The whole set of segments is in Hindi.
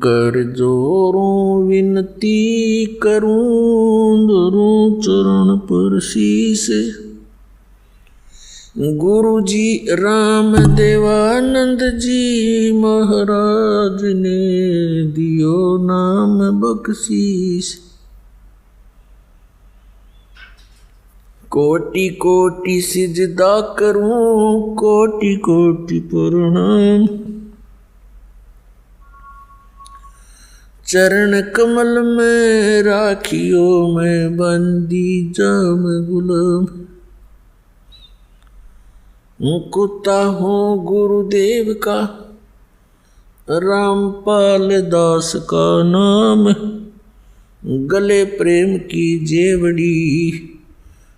कर जोरों विनती करूं धरूं चरण पर शीस। गुरु जी राम देवानंद जी महाराज ने दियो नाम बख्शीस। कोटि कोटि सिजदा करूं कोटि कोटि प्रणाम। चरण कमल में राखियो मैं बंदी जाम गुलाम। कुत्ता हूँ गुरुदेव का रामपाल दास का नाम। गले प्रेम की जेवड़ी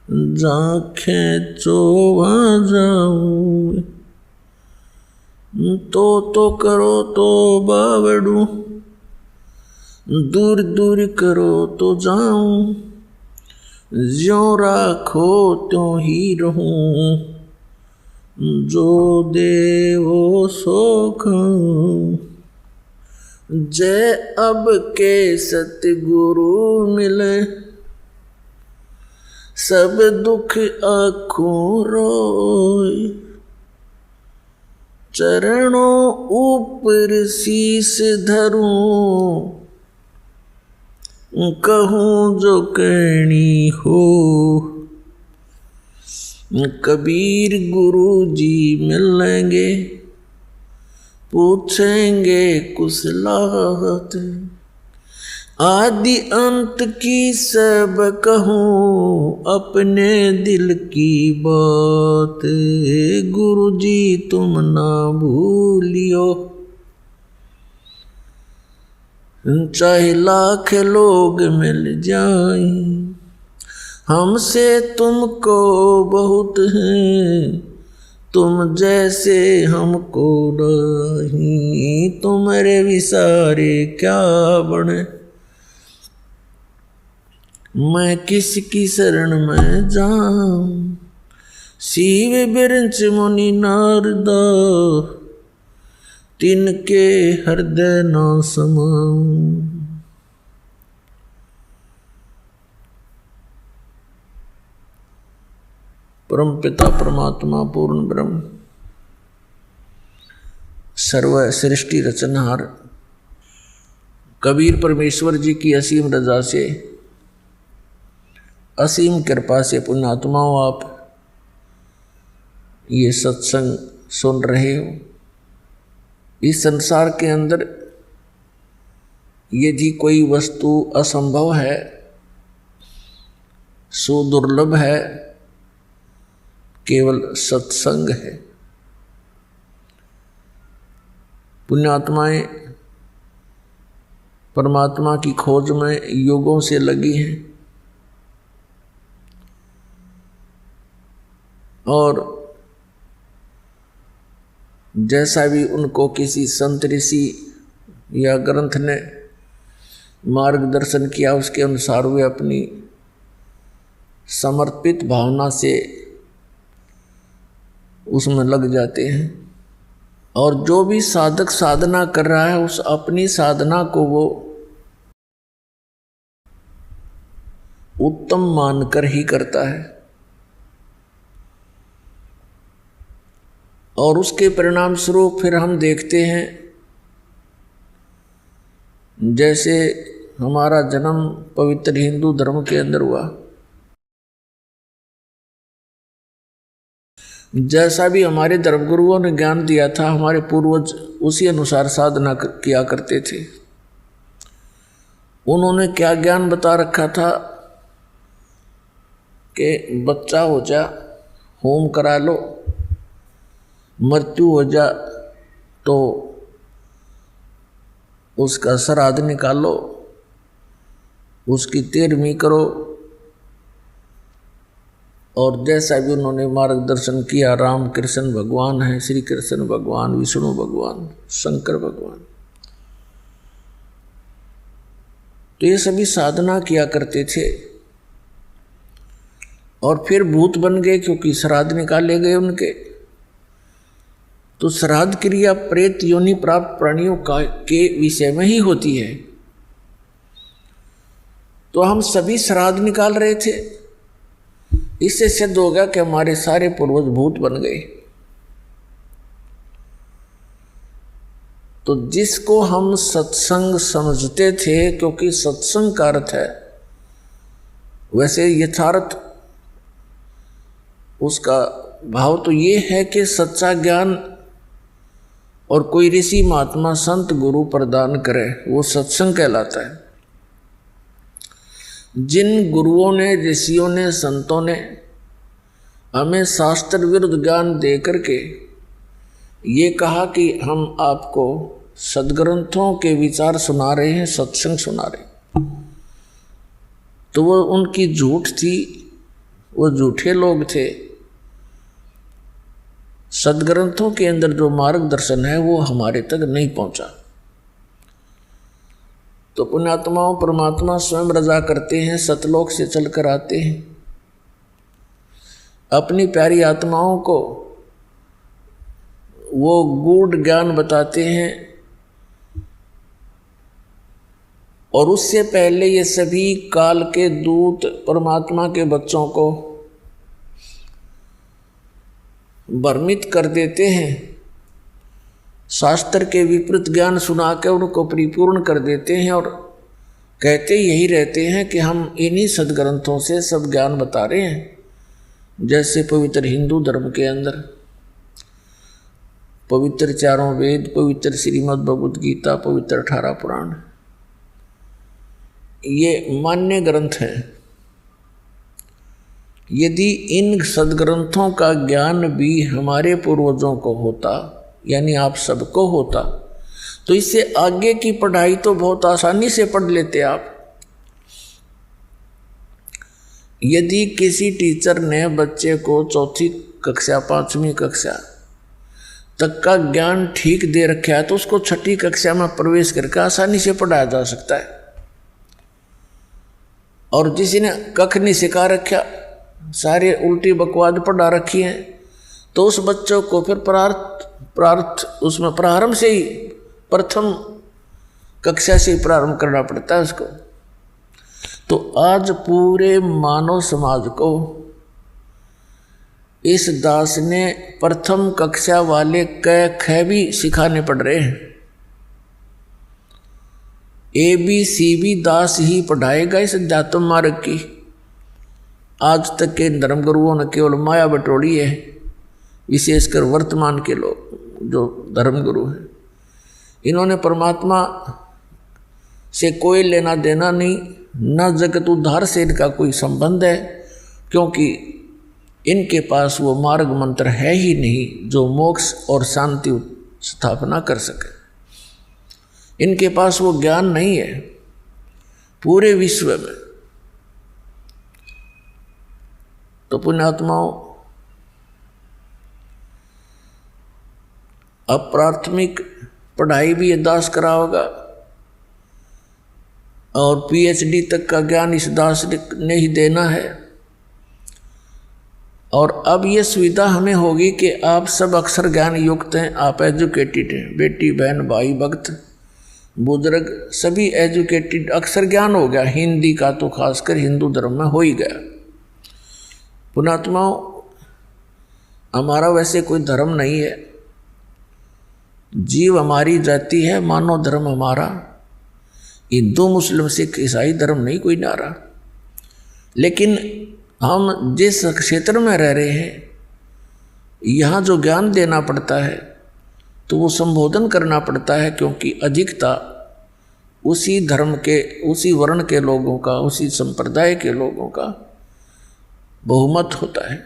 जाखें चोवा जाऊं। तो करो तो बावड़ू दूर दूर करो तो जाऊं। ज्यों राखो त्यों ही रहूं जो देवो सो खाऊं। जय अब के सतगुरु मिले सब दुख आँखों रोए। चरणों ऊपर शीस धरूं कहूँ जो कहनी हो। कबीर गुरु जी मिलेंगे पूछेंगे कुशलाहत। आदि अंत की सब कहूँ अपने दिल की बात। गुरु जी तुम ना भूलियो चाहे लाख लोग मिल जाएं। हमसे तुमको बहुत है तुम जैसे हमको नहीं। तुम्हारे विसारे क्या बने मैं किसकी शरण में जाऊं। शिव बिरंच मुनि नारदा तिनके हृदय न समाऊं। परम पिता परमात्मा पूर्ण ब्रह्म सर्व सृष्टि रचनहार कबीर परमेश्वर जी की असीम रजा से असीम कृपा से पुण्यात्माओं आप ये सत्संग सुन रहे हो। इस संसार के अंदर यदि कोई वस्तु असंभव है सुदुर्लभ है केवल सत्संग है। पुण्यात्माएं परमात्मा की खोज में युगों से लगी हैं और जैसा भी उनको किसी संत ऋषि या ग्रंथ ने मार्गदर्शन किया उसके अनुसार वे अपनी समर्पित भावना से उसमें लग जाते हैं। और जो भी साधक साधना कर रहा है उस अपनी साधना को वो उत्तम मानकर ही करता है और उसके परिणाम स्वरूप फिर हम देखते हैं जैसे हमारा जन्म पवित्र हिंदू धर्म के अंदर हुआ, जैसा भी हमारे धर्मगुरुओं ने ज्ञान दिया था हमारे पूर्वज उसी अनुसार साधना किया करते थे। उन्होंने क्या ज्ञान बता रखा था कि बच्चा हो जा होम करा लो, मृत्यु हो जा तो उसका श्राद्ध निकालो, उसकी 13वीं करो। और जैसा भी उन्होंने मार्गदर्शन किया, राम कृष्ण भगवान है, श्री कृष्ण भगवान, विष्णु भगवान, शंकर भगवान, तो ये सभी साधना किया करते थे और फिर भूत बन गए क्योंकि श्राद्ध निकाले गए उनके। तो श्राद्ध क्रिया प्रेत योनि प्राप्त प्राणियों के विषय में ही होती है। तो हम सभी श्राद्ध निकाल रहे थे, इससे सिद्ध हो गया कि हमारे सारे पूर्वज भूत बन गए। तो जिसको हम सत्संग समझते थे, क्योंकि सत्संग का अर्थ है, वैसे यथार्थ उसका भाव तो ये है कि सच्चा ज्ञान और कोई ऋषि महात्मा संत गुरु प्रदान करे, वो सत्संग कहलाता है। जिन गुरुओं ने, ऋषियों ने, संतों ने हमें शास्त्र विरुद्ध ज्ञान दे करके ये कहा कि हम आपको सदग्रंथों के विचार सुना रहे हैं, सत्संग सुना रहे हैं, तो वो उनकी झूठ थी, वो झूठे लोग थे। सदग्रंथों के अंदर जो मार्गदर्शन है वो हमारे तक नहीं पहुंचा। तो पुण्यात्माओं, परमात्मा स्वयं रजा करते हैं, सतलोक से चलकर आते हैं, अपनी प्यारी आत्माओं को वो गूढ़ ज्ञान बताते हैं, और उससे पहले ये सभी काल के दूत परमात्मा के बच्चों को भ्रमित कर देते हैं, शास्त्र के विपरीत ज्ञान सुना के उनको परिपूर्ण कर देते हैं, और कहते यही रहते हैं कि हम इन्हीं सदग्रंथों से सब ज्ञान बता रहे हैं। जैसे पवित्र हिंदू धर्म के अंदर पवित्र चारों वेद, पवित्र श्रीमद् भगवद गीता, पवित्र 18 पुराण, ये मान्य ग्रंथ हैं। यदि इन सदग्रंथों का ज्ञान भी हमारे पूर्वजों को होता, यानी आप सबको होता, तो इससे आगे की पढ़ाई तो बहुत आसानी से पढ़ लेते आप। यदि किसी टीचर ने बच्चे को 4वीं कक्षा 5वीं कक्षा तक का ज्ञान ठीक दे रखा है, तो उसको 6ठी कक्षा में प्रवेश करके आसानी से पढ़ाया जा सकता है। और जिसी ने कख नहीं सिखा रखा, सारे उल्टी बकवाद पढ़ा रखी हैं, तो उस बच्चों को फिर उसमें प्रारंभ से ही, प्रथम कक्षा से ही प्रारंभ करना पड़ता है उसको। तो आज पूरे मानव समाज को इस दास ने प्रथम कक्षा वाले क ख भी सिखाने पड़ रहे हैं। ABCD दास ही पढ़ाएगा इस अध्यात्म मार्ग की। आज तक के धर्मगुरुओं ने केवल माया बटोरी है, विशेषकर वर्तमान के लोग जो धर्मगुरु हैं, इन्होंने परमात्मा से कोई लेना देना नहीं, न जगत उद्धार से इनका कोई संबंध है, क्योंकि इनके पास वो मार्ग मंत्र है ही नहीं जो मोक्ष और शांति स्थापना कर सके। इनके पास वो ज्ञान नहीं है पूरे विश्व में। तो पुण्यात्माओं, अब प्राथमिक पढ़ाई भी ये दास करा होगा, और PhD तक का ज्ञान इस दास ने ही देना है। और अब ये सुविधा हमें होगी कि आप सब अक्षर ज्ञान युक्त हैं, आप एजुकेटेड हैं, बेटी बहन भाई भक्त बुजुर्ग सभी एजुकेटेड, अक्षर ज्ञान हो गया। हिंदी का तो खासकर हिंदू धर्म में हो ही गया। पुण्यात्माओं, हमारा वैसे कोई धर्म नहीं है, जीव हमारी जाति है, मानव धर्म हमारा हिंदू मुस्लिम सिख ईसाई धर्म नहीं कोई नारा। लेकिन हम जिस क्षेत्र में रह रहे हैं, यहाँ जो ज्ञान देना पड़ता है तो वो संबोधन करना पड़ता है, क्योंकि अधिकता उसी धर्म के, उसी वर्ण के लोगों का, उसी संप्रदाय के लोगों का बहुमत होता है।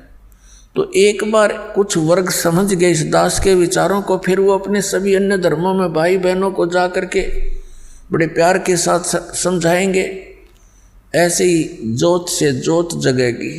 तो एक बार कुछ वर्ग समझ गए इस दास के विचारों को, फिर वो अपने सभी अन्य धर्मों में भाई बहनों को जा करके बड़े प्यार के साथ समझाएंगे। ऐसे ही जोत से जोत जगेगी।